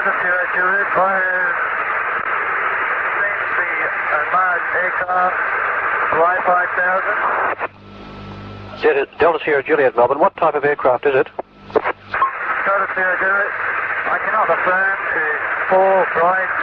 Delta Sierra Juliet, I have seen a large aircraft, fly 5000. Delta Sierra Juliet, Melbourne. What type of aircraft is it? Delta Sierra Juliet, I cannot affirm to 4 bright,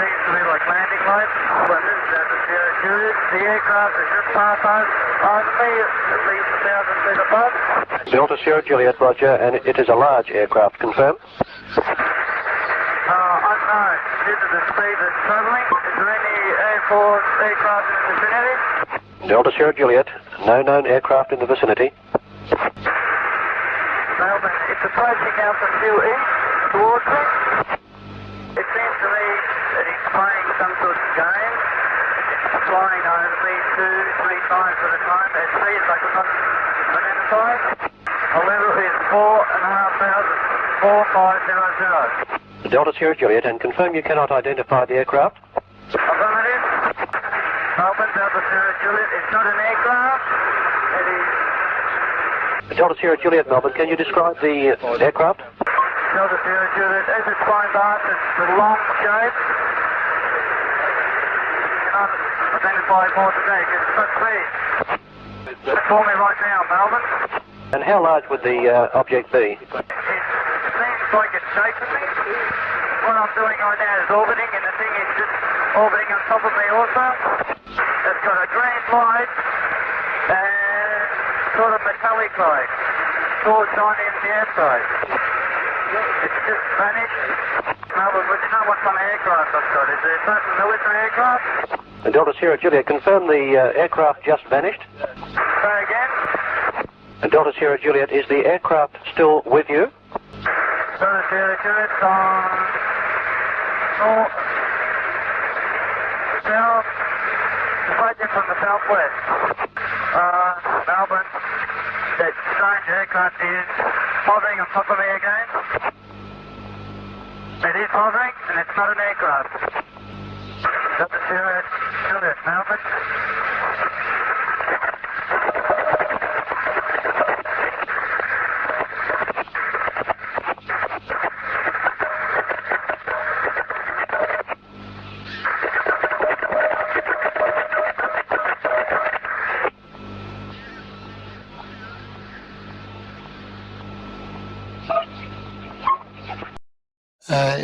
seems to be like landing lights, but this is Delta Sierra Juliet. The aircraft has just passed us over me, at least 1,000 feet above. Delta Sierra Juliet, roger, and it is a large aircraft, confirm? Unknown. Due to the speed it's travelling, is there any Air Force aircraft in the vicinity? Delta Sierra Juliet, no known aircraft in the vicinity. Melbourne, it's approaching out from due east towards me. It seems to me that he's playing some sort of game. It's flying over me 2-3 times at a time at speeds I could not identify. The level is 4,500, 4500. Delta Sierra Juliet, and confirm you cannot identify the aircraft? Affirmative. Melbourne, Delta Sierra Juliet, it's not an aircraft. It is Delta Sierra Juliet, Melbourne, can you describe the aircraft? Delta Sierra Juliet, as it's flying past, it's a long shape. Cannot identify more today because it's such speed. It's for me right now, Melbourne. And how large would the object be? It seems like it's chasing me. What I'm doing right now is orbiting, and the thing is just orbiting on top of me also. It's got a green light and sort of metallic light. Sword shining in the airside. It's just vanished. Melbourne, would you know what kind of aircraft I've got? Is it a military aircraft? Delta Sierra Juliet, confirm the aircraft just vanished? Say again? Delta Sierra Juliet, is the aircraft still with you? Delta Sierra Juliet on north, south, approaching from the southwest. Melbourne, that strange aircraft is hovering on top of me again. It is hovering, and it's not an aircraft. Delta Sierra Juliet, Melbourne.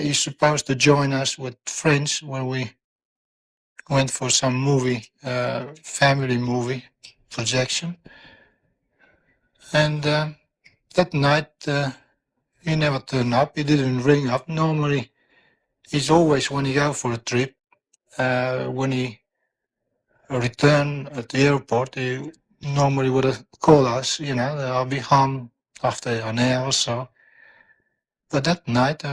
He's supposed to join us with friends when we went for some movie, family movie projection. And that night, he never turned up. He didn't ring up. Normally, it's always when he go for a trip, when he return at the airport, he normally would have called us, you know, I'll be home after an hour or so. But that night,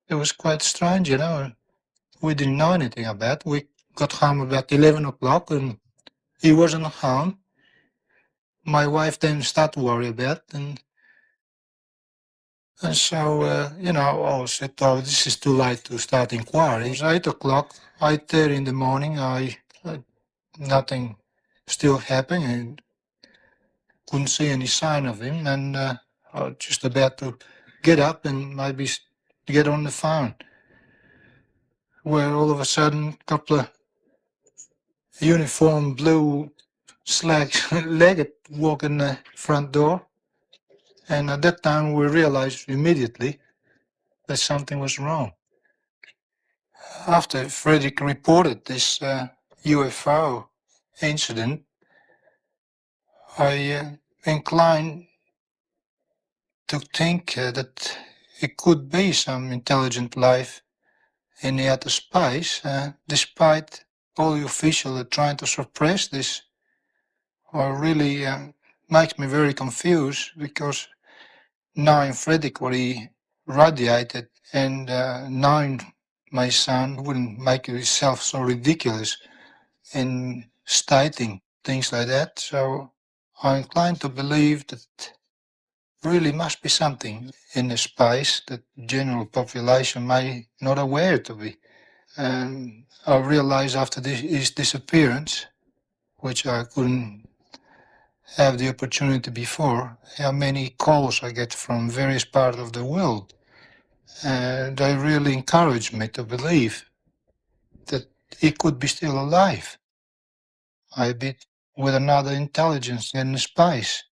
it was quite strange, you know. We didn't know anything about it. We got home about 11 o'clock and he wasn't home. My wife then started to worry about it. And so, you know, I said, oh, this is too late to start inquiry. It was 8 o'clock, 8:30 in the morning. Nothing still happened and couldn't see any sign of him. And I was just about to get up and maybe get on the phone, where all of a sudden a couple of uniform blue legged walk in the front door. And at that time we realized immediately that something was wrong. After Frederick reported this UFO incident, I inclined to think that it could be some intelligent life in the outer space, despite all the officials are trying to suppress this. Or really makes me very confused, because knowing Frederick what he radiated and knowing my son wouldn't make himself so ridiculous in stating things like that. So I'm inclined to believe that really must be something in the space that the general population may not aware to be. And I realized after his disappearance, which I couldn't have the opportunity before, how many calls I get from various parts of the world they really encouraged me to believe that he could be still alive, maybe with another intelligence in space.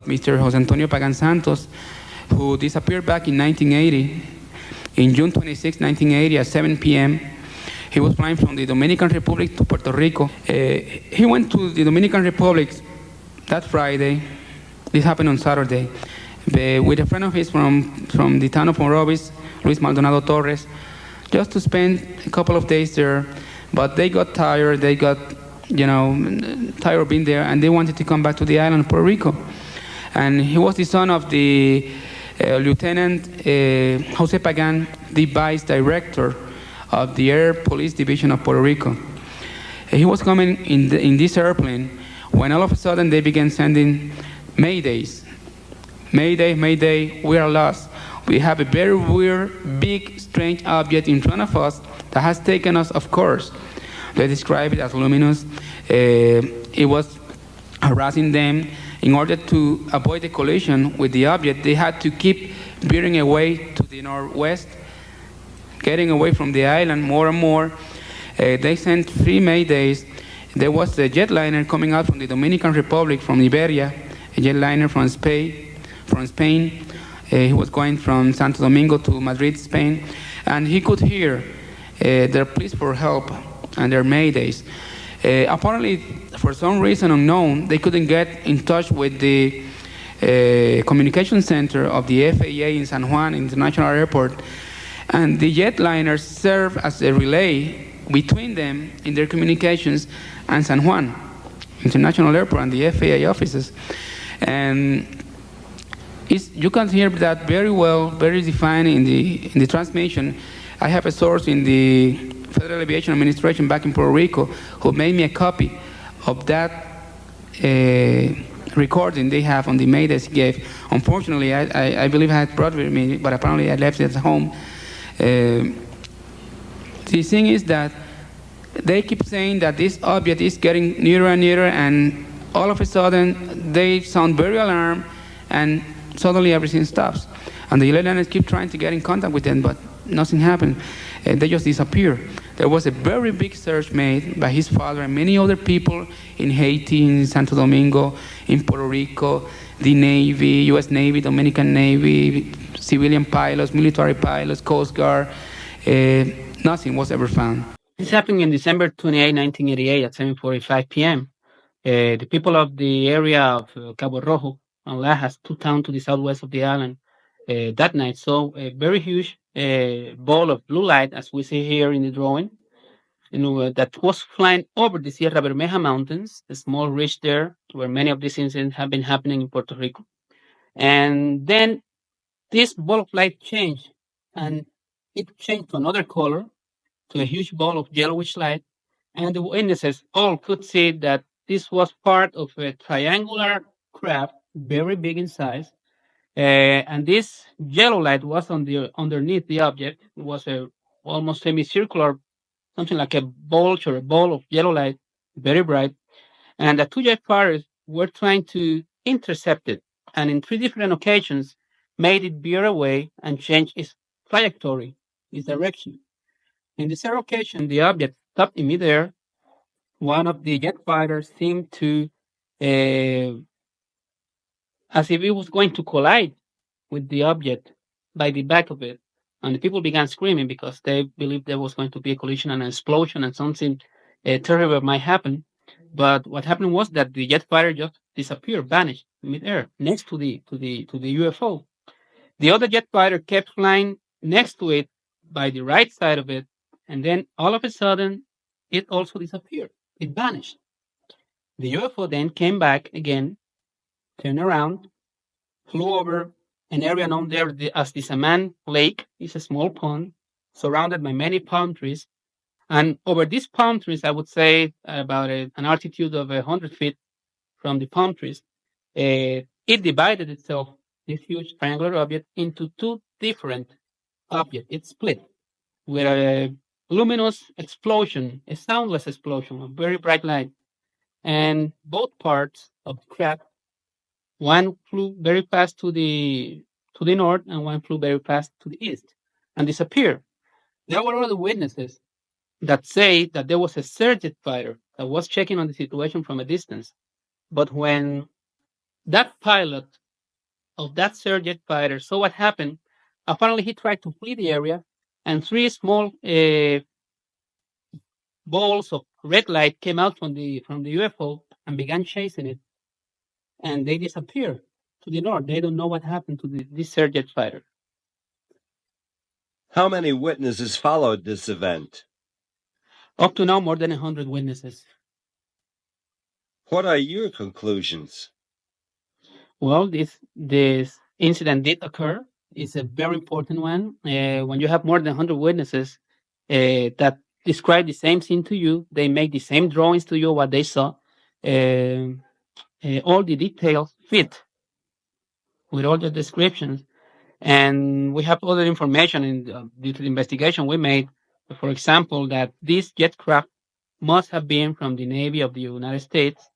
Mr. Jose Antonio Pagan Santos, who disappeared back in 1980. In June 26, 1980, at 7 p.m., he was flying from the Dominican Republic to Puerto Rico. He went to the Dominican Republic that Friday. This happened on Saturday, with a friend of his from the town of Morovis, Luis Maldonado Torres, just to spend a couple of days there. But they got tired. They got, tired of being there, and they wanted to come back to the island of Puerto Rico. And he was the son of the Lieutenant Jose Pagan, the vice director of the Air Police Division of Puerto Rico. He was coming in this airplane when all of a sudden they began sending Maydays. Mayday, Mayday, we are lost. We have a very weird, big, strange object in front of us that has taken us off course. They describe it as luminous. It was harassing them. In order to avoid the collision with the object, they had to keep veering away to the northwest, getting away from the island more and more. They sent 3 Maydays. There was a jetliner coming out from the Dominican Republic, from Iberia, a jetliner from Spain. He was going from Santo Domingo to Madrid, Spain, and he could hear their pleas for help and their maydays. Apparently, for some reason unknown, they couldn't get in touch with the communication center of the FAA in San Juan International Airport, and the jetliners served as a relay between them in their communications and San Juan International Airport and the FAA offices. And you can hear that very well, very defined in the transmission. I have a source in the Federal Aviation Administration back in Puerto Rico who made me a copy of that recording they have on the Maydays he gave. Unfortunately, I believe I had brought with me, but apparently I left it at home. The thing is that they keep saying that this object is getting nearer and nearer, and all of a sudden they sound very alarmed, and suddenly everything stops. And the jetliners keep trying to get in contact with them, but nothing happened. They just disappear. There was a very big search made by his father and many other people in Haiti, in Santo Domingo, in Puerto Rico, the Navy, U.S. Navy, Dominican Navy, civilian pilots, military pilots, Coast Guard. Nothing was ever found. This happened in December 28, 1988 at 7:45 p.m. The people of the area of Cabo Rojo and Lajas, 2 towns to the southwest of the island, that night saw a very huge ball of blue light, as we see here in the drawing, that was flying over the Sierra Bermeja Mountains, a small ridge there where many of these incidents have been happening in Puerto Rico. And then this ball of light changed, and it changed to another color, to a huge ball of yellowish light, and the witnesses all could see that this was part of a triangular craft, very big in size, and this yellow light was underneath the object. It was a almost semicircular, something like a bulge or a ball of yellow light, very bright, and the 2 jet fighters were trying to intercept it, and in 3 different occasions made it veer away and change its trajectory, its direction. In the 3rd occasion, the object stopped in midair. One of the jet fighters seemed to, as if it was going to collide with the object by the back of it. And the people began screaming because they believed there was going to be a collision and an explosion and something terrible might happen. But what happened was that the jet fighter just disappeared, vanished in midair next to the UFO. The other jet fighter kept flying next to it by the right side of it, and then all of a sudden, it also disappeared. It vanished. The UFO then came back again, turned around, flew over an area known there as the Saman Lake. It's a small pond surrounded by many palm trees. And over these palm trees, I would say about an altitude of 100 feet from the palm trees, it divided itself, this huge triangular object, into 2 different objects. It split with a luminous explosion, a soundless explosion, a very bright light. And both parts of the craft, one flew very fast to the north and one flew very fast to the east and disappeared. There were other witnesses that say that there was a surge fighter that was checking on the situation from a distance. But when that pilot of that surge fighter saw what happened, apparently he tried to flee the area, and 3 small balls of red light came out from the UFO and began chasing it, and they disappeared to the north. They don't know what happened to this surge fighter. How many witnesses followed this event? Up to now, more than 100 witnesses. What are your conclusions? Well, this incident did occur. It's a very important one. When you have more than 100 witnesses that describe the same scene to you, they make the same drawings to you, what they saw. All the details fit with all the descriptions. And we have other information due to the investigation we made. For example, that this jet craft must have been from the Navy of the United States,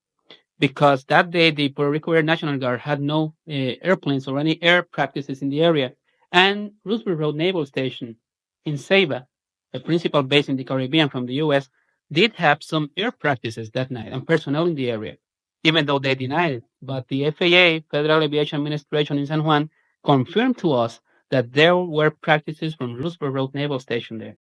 because that day the Puerto Rico Air National Guard had no airplanes or any air practices in the area, And Roosevelt Road Naval Station in Ceiba, a principal base in the Caribbean from the U.S., did have some air practices that night and personnel in the area, even though they denied it. But the FAA, Federal Aviation Administration in San Juan, confirmed to us that there were practices from Roosevelt Road Naval Station there.